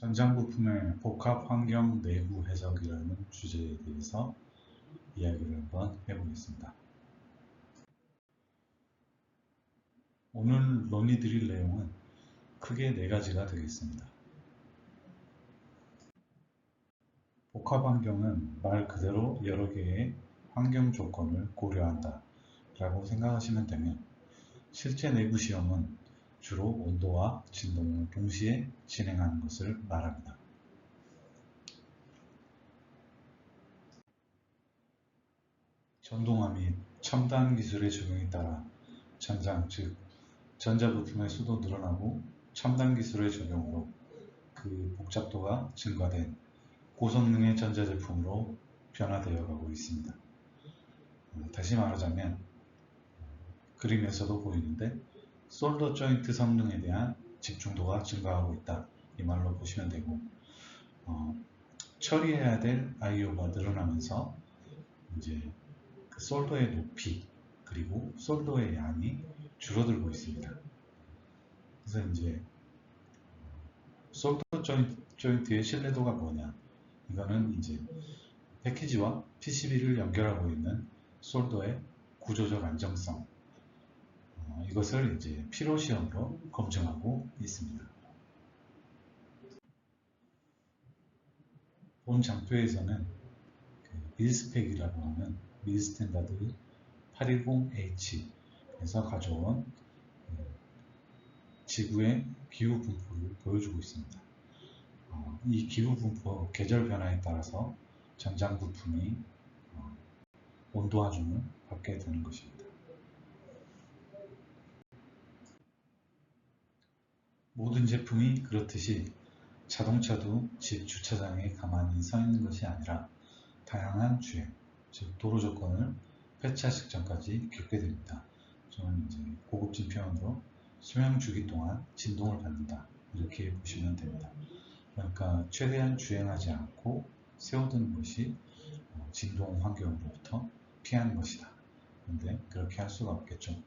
전장 부품의 복합 환경 내부 해석이라는 주제에 대해서 이야기를 한번 해보겠습니다. 오늘 논의드릴 내용은 크게 4가지가 되겠습니다. 복합 환경은 말 그대로 여러 개의 환경 조건을 고려한다 라고 생각하시면 되며, 실제 내부 시험은 주로 온도와 진동을 동시에 진행하는 것을 말합니다. 전동화 및 첨단 기술의 적용에 따라 전장, 즉 전자부품의 수도 늘어나고 첨단 기술의 적용으로 그 복잡도가 증가된 고성능의 전자제품으로 변화되어 가고 있습니다. 다시 말하자면 그림에서도 보이는데 솔더 조인트 성능에 대한 집중도가 증가하고 있다, 이 말로 보시면 되고, 처리해야 될 IO가 늘어나면서 이제 그 솔더의 높이 그리고 솔더의 양이 줄어들고 있습니다. 그래서 이제 솔더 조인트의 신뢰도가 뭐냐? 이거는 이제 패키지와 PCB를 연결하고 있는 솔더의 구조적 안정성, 이것을 이제 필요 시험으로 검증하고 있습니다. 본 장표에서는 밀스펙이라고 하는 밀스탠다드 810H에서 가져온 지구의 기후 분포를 보여주고 있습니다. 이 기후 분포 계절 변화에 따라서 전장 부품이 온도 하중을 받게 되는 것입니다. 모든 제품이 그렇듯이 자동차도 집 주차장에 가만히 서 있는 것이 아니라 다양한 주행, 즉 도로 조건을 폐차 직전까지 겪게 됩니다. 저는 이제 고급진 표현으로 수명 주기 동안 진동을 받는다, 이렇게 보시면 됩니다. 그러니까 최대한 주행하지 않고 세워두는 것이 진동 환경으로부터 피하는 것이다. 그런데 그렇게 할 수가 없겠죠.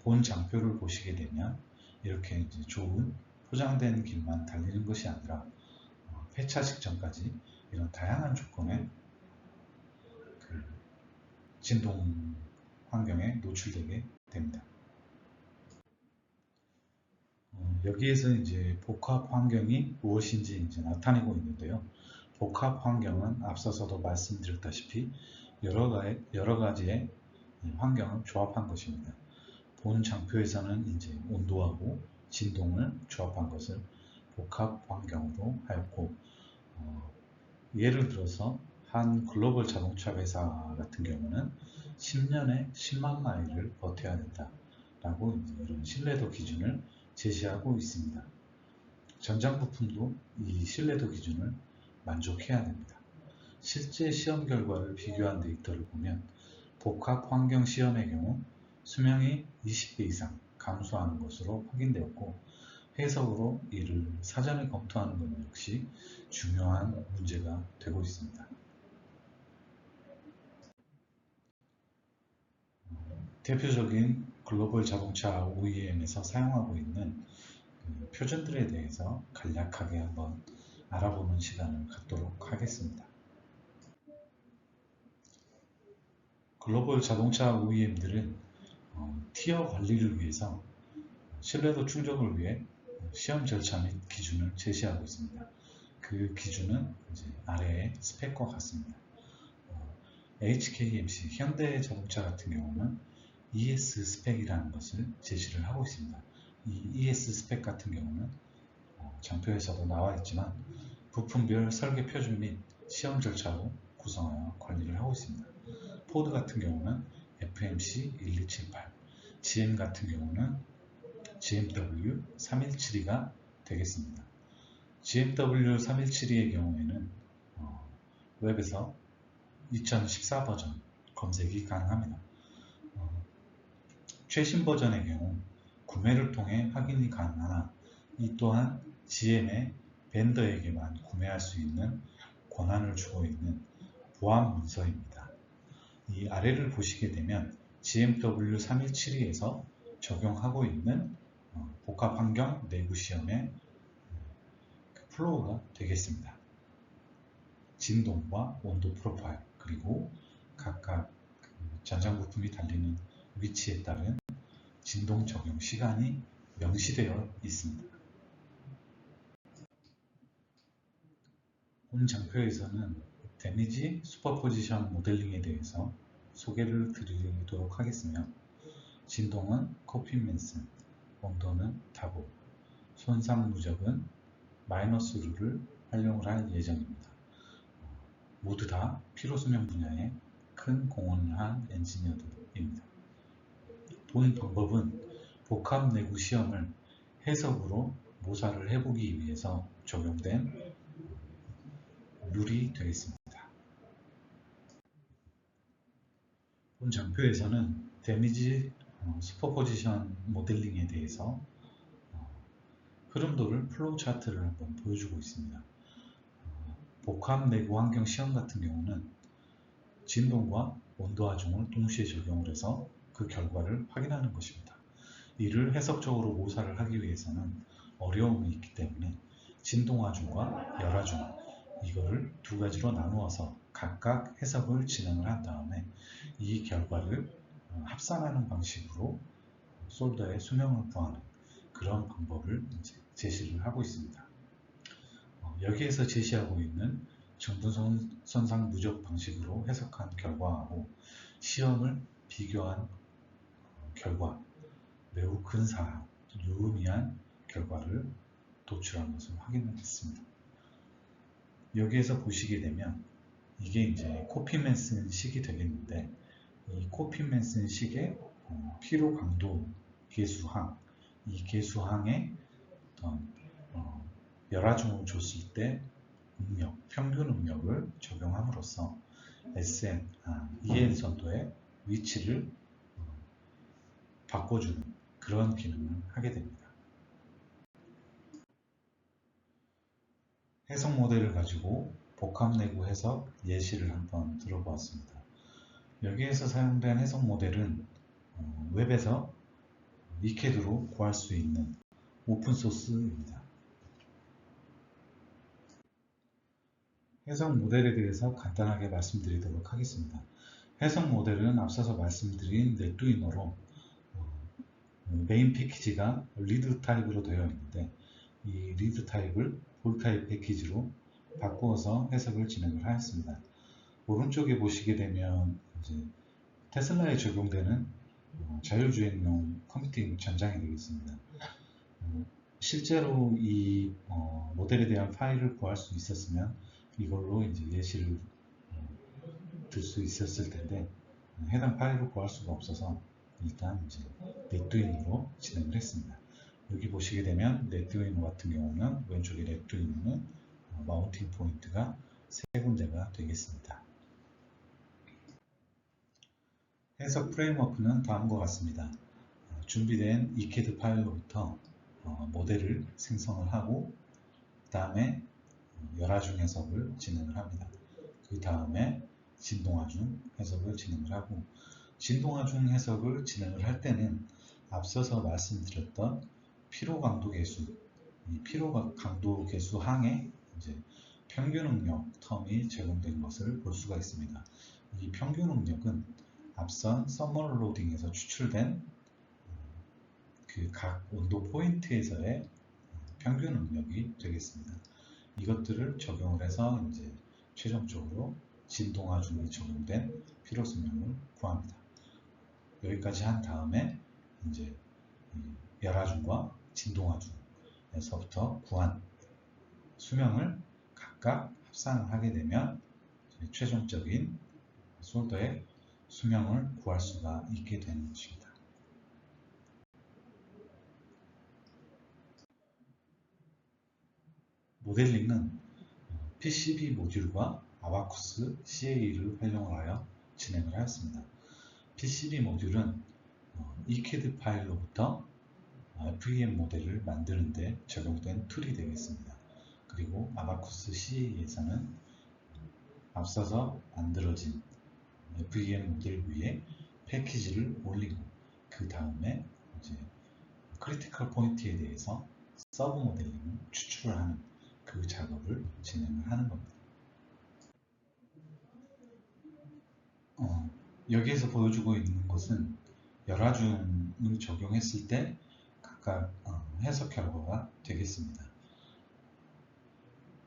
본 장표를 보시게 되면 이렇게 이제 좋은 포장된 길만 달리는 것이 아니라 폐차 직전까지 이런 다양한 조건의 진동 환경에 노출되게 됩니다. 여기에서 이제 복합 환경이 무엇인지 이제 나타내고 있는데요. 복합 환경은 앞서서도 말씀드렸다시피 여러 가지의 환경을 조합한 것입니다. 본 장표에서는 이제 온도하고 진동을 조합한 것을 복합 환경으로 하였고, 예를 들어서 한 글로벌 자동차 회사 같은 경우는 10년에 10만 마일을 버텨야 된다 라고 이런 신뢰도 기준을 제시하고 있습니다. 전장 부품도 이 신뢰도 기준을 만족해야 됩니다. 실제 시험 결과를 비교한 데이터를 보면 복합 환경 시험의 경우 수명이 20배 이상 감소하는 것으로 확인되었고, 해석으로 이를 사전에 검토하는 것 역시 중요한 문제가 되고 있습니다. 대표적인 글로벌 자동차 OEM에서 사용하고 있는 표준들에 대해서 간략하게 한번 알아보는 시간을 갖도록 하겠습니다. 글로벌 자동차 OEM들은 티어 관리를 위해서 신뢰도 충족을 위해 시험 절차 및 기준을 제시하고 있습니다. 그 기준은 이제 아래의 스펙과 같습니다. HKMC, 현대자동차 같은 경우는 ES 스펙이라는 것을 제시를 하고 있습니다. 이 ES 스펙 같은 경우는 장표에서도 나와 있지만 부품별 설계 표준 및 시험 절차로 구성하여 관리를 하고 있습니다. 포드 같은 경우는 FMC 1278, GM 같은 경우는 GMW 3172가 되겠습니다. GMW 3172의 경우에는 웹에서 2014 버전 검색이 가능합니다. 최신 버전의 경우 구매를 통해 확인이 가능하나 이 또한 GM의 벤더에게만 구매할 수 있는 권한을 주고 있는 보안 문서입니다. 이 아래를 보시게 되면 GMW 3172에서 적용하고 있는 복합 환경 내부 시험의 플로우가 되겠습니다. 진동과 온도 프로파일, 그리고 각각 전장 부품이 달리는 위치에 따른 진동 적용 시간이 명시되어 있습니다. 본 장표에서는 데미지 슈퍼포지션 모델링에 대해서 소개를 드리도록 하겠으며, 진동은 코피맨슨, 온도는 타보, 손상 누적은 마이너스 룰을 활용을 할 예정입니다. 모두 다 피로수명 분야에 큰 공헌을 한 엔지니어들입니다. 본 방법은 복합 내구 시험을 해석으로 모사를 해보기 위해서 적용된 룰이 되겠습니다. 본 장표에서는 데미지 슈퍼포지션 모델링에 대해서 흐름도를 플로우 차트를 한번 보여주고 있습니다. 복합 내구 환경 시험 같은 경우는 진동과 온도 하중을 동시에 적용을 해서 그 결과를 확인하는 것입니다. 이를 해석적으로 모사를 하기 위해서는 어려움이 있기 때문에 진동 하중과 열 하중, 이거를 두 가지로 나누어서 각각 해석을 진행을 한 다음에 이 결과를 합산하는 방식으로 솔더의 수명을 구하는 그런 방법을 제시를 하고 있습니다. 여기에서 제시하고 있는 정분 손상 누적 방식으로 해석한 결과하고 시험을 비교한 결과, 매우 근사한 유의미한 결과를 도출한 것을 확인했습니다. 여기에서 보시게 되면 이게 이제 코피맨슨 식이 되겠는데, 이 코피맨슨 식의 피로 강도 계수항, 이 계수항에 열하중을 줬을 때 응력, 평균 응력을 적용함으로써 EN 선도의 위치를 바꿔주는 그런 기능을 하게 됩니다. 해석 모델을 가지고 복합 내구 해석 예시를 한번 들어보았습니다. 여기에서 사용된 해석 모델은 웹에서 위캐드로 구할 수 있는 오픈소스입니다. 해석 모델에 대해서 간단하게 말씀드리도록 하겠습니다. 해석 모델은 앞서서 말씀드린 넷두이노로 메인 패키지가 리드 타입으로 되어 있는데, 이 리드 타입을 볼 타입 패키지로 바꾸어서 해석을 진행을 하였습니다. 오른쪽에 보시게 되면 이제 테슬라에 적용되는 자율주행용 컴퓨팅 전장이 되겠습니다. 실제로 이 모델에 대한 파일을 구할 수 있었으면 이걸로 이제 예시를 들 수 있었을 텐데, 해당 파일을 구할 수가 없어서 일단 이제 넷두인으로 진행을 했습니다. 여기 보시게 되면 넷두인 같은 경우는 왼쪽에 넷두인은 마운팅 포인트가 세 군데가 되겠습니다. 해석 프레임워크는 다음과 같습니다. 준비된 ECAD 파일로부터 모델을 생성을 하고, 그 다음에 열하중 해석을 진행을 합니다. 그 다음에 진동하중 해석을 진행을 하고, 진동하중 해석을 진행을 할 때는 앞서서 말씀드렸던 피로 강도 계수, 이 피로 강도 계수 항에 이제 평균 응력 텀이 제공된 것을 볼 수가 있습니다. 이 평균 응력은 앞선 서머 로딩에서 추출된 그 각 온도 포인트에서의 평균 응력이 되겠습니다. 이것들을 적용을 해서 이제 최종적으로 진동하중이 적용된 피로 수명을 구합니다. 여기까지 한 다음에 이제 열하중과 진동하중에서부터 구한 수명을 각각 합산을 하게 되면 최종적인 솔더의 수명을 구할 수가 있게 되는 것입니다. 모델링은 PCB 모듈과 아바쿠스 CA를 활용을 하여 진행을 하였습니다. PCB 모듈은 ECAD 파일로부터 FEM 모델을 만드는 데 적용된 툴이 되겠습니다. 그리고 아바쿠스 CA에서는 앞서서 만들어진 FEM 모델 위에 패키지를 올리고, 그 다음에 이제 크리티컬 포인트에 대해서 서브 모델링을 추출을 하는 그 작업을 진행을 하는 겁니다. 여기에서 보여주고 있는 것은 열화중을 적용했을 때 각각 해석 결과가 되겠습니다.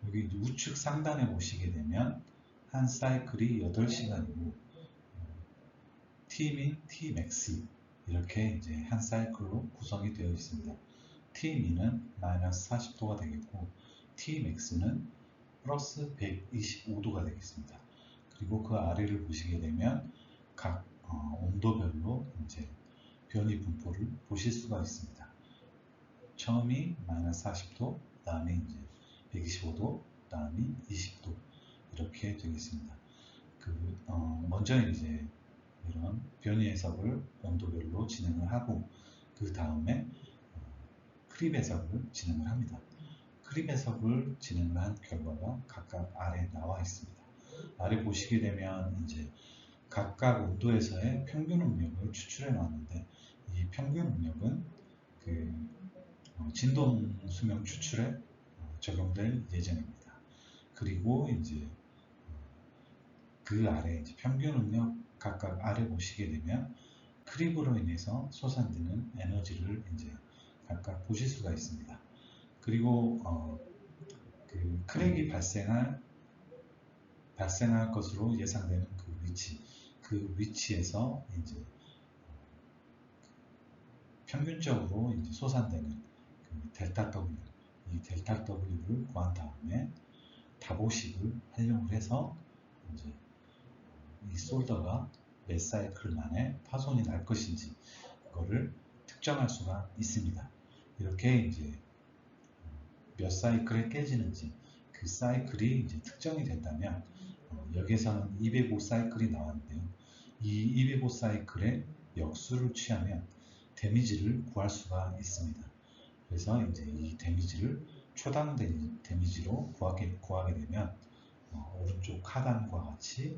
여기 우측 상단에 보시게 되면 한 사이클이 8시간이고 Tmin, Tmax 이렇게 이제 한 사이클로 구성이 되어 있습니다. Tmin은 마이너스 40도가 되겠고 Tmax는 플러스 125도가 되겠습니다. 그리고 그 아래를 보시게 되면 각 온도별로 이제 변이 분포를 보실 수가 있습니다. 처음이 마이너스 40도, 그 다음에 이제 125도, 그 다음이 20도 이렇게 되겠습니다. 먼저 이제 이런 변이 해석을 온도별로 진행을 하고 그 다음에 크립 해석을 진행을 합니다. 크립 해석을 진행을 한 결과가 각각 아래에 나와 있습니다. 아래 보시게 되면 이제 각각 온도에서의 평균 응력을 추출해 놨는데 이 평균 응력은 진동 수명 추출에 적용될 예정입니다. 그리고 이제 그 아래 이제 평균 응력 각각 아래 보시게 되면 크립으로 인해서 솟아내는 에너지를 이제 각각 보실 수가 있습니다. 그리고 크랙이 발생할 것으로 예상되는 그 위치에서 이제 평균적으로 이제 솟아내는 델타 W, 이 델타 W를 구한 다음에 답오식을 활용을 해서 이제 이 솔더가 몇 사이클 만에 파손이 날 것인지 그거를 특정할 수가 있습니다. 이렇게 이제 몇 사이클에 깨지는지 그 사이클이 이제 특정이 된다면 여기에서는 205 사이클이 나왔는데요. 이 205 사이클의 역수를 취하면 데미지를 구할 수가 있습니다. 그래서 이제 이 데미지를 초당 데미지로 구하게 되면 오른쪽 하단과 같이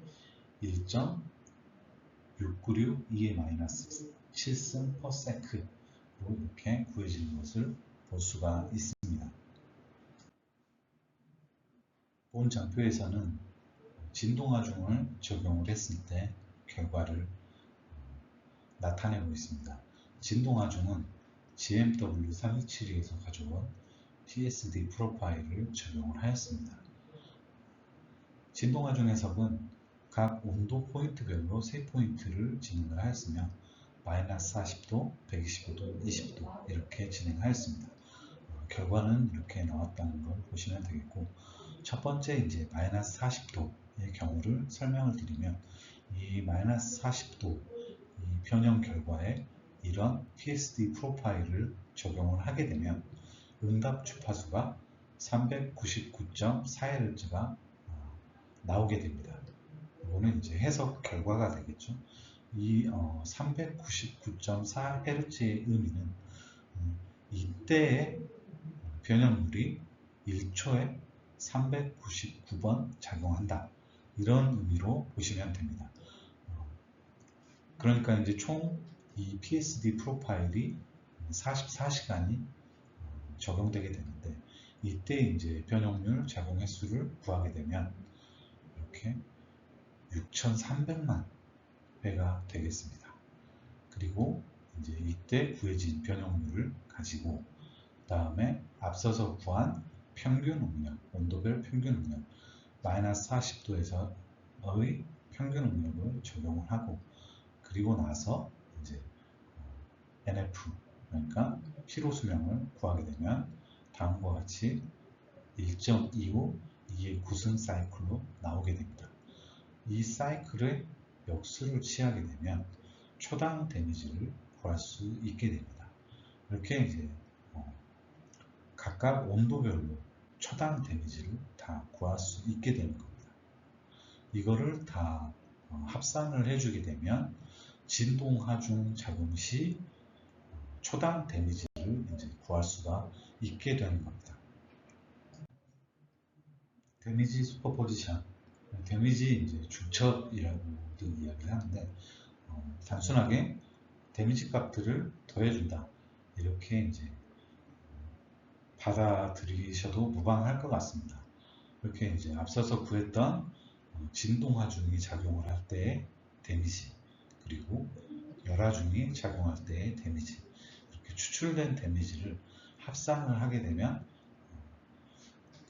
1.696 E-7승 per sec로 이렇게 구해지는 것을 볼 수가 있습니다. 본 장표에서는 진동하중을 적용을 했을 때 결과를 나타내고 있습니다. 진동하중은 GMW327에서 가져온 PSD 프로파일을 적용을 하였습니다. 진동하중 해석은 각 온도 포인트별로 3포인트를 진행을 하였으며 마이너스 40도, 125도, 20도 이렇게 진행하였습니다. 결과는 이렇게 나왔다는 걸 보시면 되겠고 첫 번째 이제 마이너스 40도의 경우를 설명을 드리면 이 마이너스 40도 이 변형 결과에 이런 PSD 프로파일을 적용을 하게 되면 응답 주파수가 399.4Hz가 나오게 됩니다. 이거는 이제 해석 결과가 되겠죠. 이 399.4Hz의 의미는 이때의 변형률이 1초에 399번 작용한다. 이런 의미로 보시면 됩니다. 그러니까 이제 총 이 PSD 프로파일이 44시간이 적용되게 되는데 이때 이제 변형률 작용 횟수를 구하게 되면 이렇게 6,300만 회가 되겠습니다. 그리고 이제 이때 구해진 변형률을 가지고 그 다음에 앞서서 구한 평균 응력, 온도별 평균 응력, 마이너스 40도에서의 평균 응력을 적용을 하고 그리고 나서 이제 NF, 그러니까 피로 수명을 구하게 되면 다음과 같이 1.25 2의 구승 사이클로 나오게 됩니다. 이 사이클의 역수를 취하게 되면 초당 데미지를 구할 수 있게 됩니다. 이렇게 이제 각각 온도별로 초당 데미지를 다 구할 수 있게 되는 겁니다. 이거를 다 합산을 해주게 되면 진동하중 작용 시 초당 데미지를 이제 구할 수가 있게 되는 겁니다. 데미지 슈퍼포지션, 데미지 이제 중첩이라고도 이야기를 하는데 단순하게 데미지 값들을 더해준다 이렇게 이제 받아들이셔도 무방할 것 같습니다. 이렇게 이제 앞서서 구했던 진동하중이 작용을 할 때의 데미지, 그리고 열하중이 작용할 때의 데미지, 이렇게 추출된 데미지를 합산을 하게 되면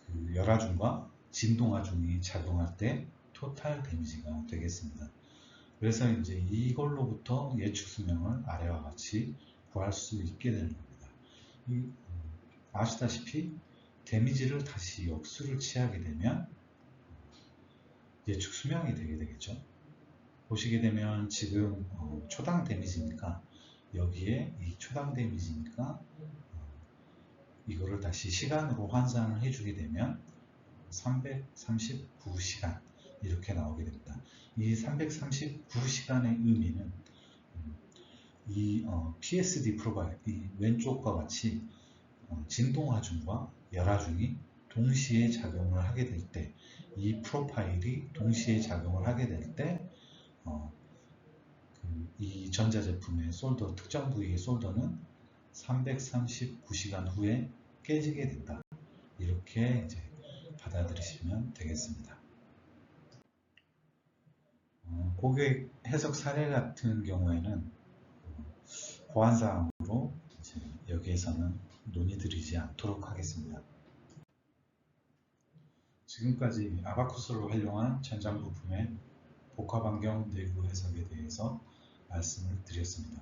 그 열하중과 진동하중이 작용할 때 토탈 데미지가 되겠습니다. 그래서 이제 이걸로부터 예측 수명을 아래와 같이 구할 수 있게 되는 겁니다. 아시다시피 데미지를 다시 역수를 취하게 되면 예측 수명이 되게 되겠죠. 보시게 되면 지금 초당 데미지니까 여기에 이 초당 데미지니까 이거를 다시 시간으로 환산을 해주게 되면 339시간 이렇게 나오게 됩니다. 이 339시간의 의미는 이 PSD 프로바일, 이 왼쪽과 같이 진동하중과 열하중이 동시에 작용을 하게 될 때, 이 프로파일이 동시에 작용을 하게 될 때, 이 전자제품의 솔더, 특정 부위의 솔더는 339시간 후에 깨지게 된다. 이렇게 이제 받아들이시면 되겠습니다. 고객 해석 사례 같은 경우에는 보안사항으로 여기에서는 논의드리지 않도록 하겠습니다. 지금까지 아바쿠스를 활용한 전장 부품의 복합환경 내부 해석에 대해서 말씀을 드렸습니다.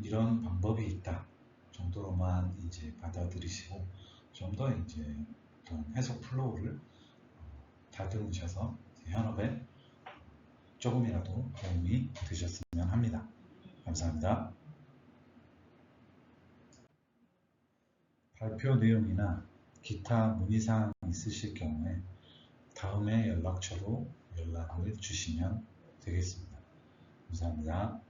이런 방법이 있다 정도로만 이제 받아들이시고 좀 더 이제 어떤 해석 플로우를 다듬으셔서 현업에 조금이라도 도움이 되셨으면 합니다. 감사합니다. 발표 내용이나 기타 문의사항 있으실 경우에 다음에 연락처로 연락을 주시면 되겠습니다. 감사합니다.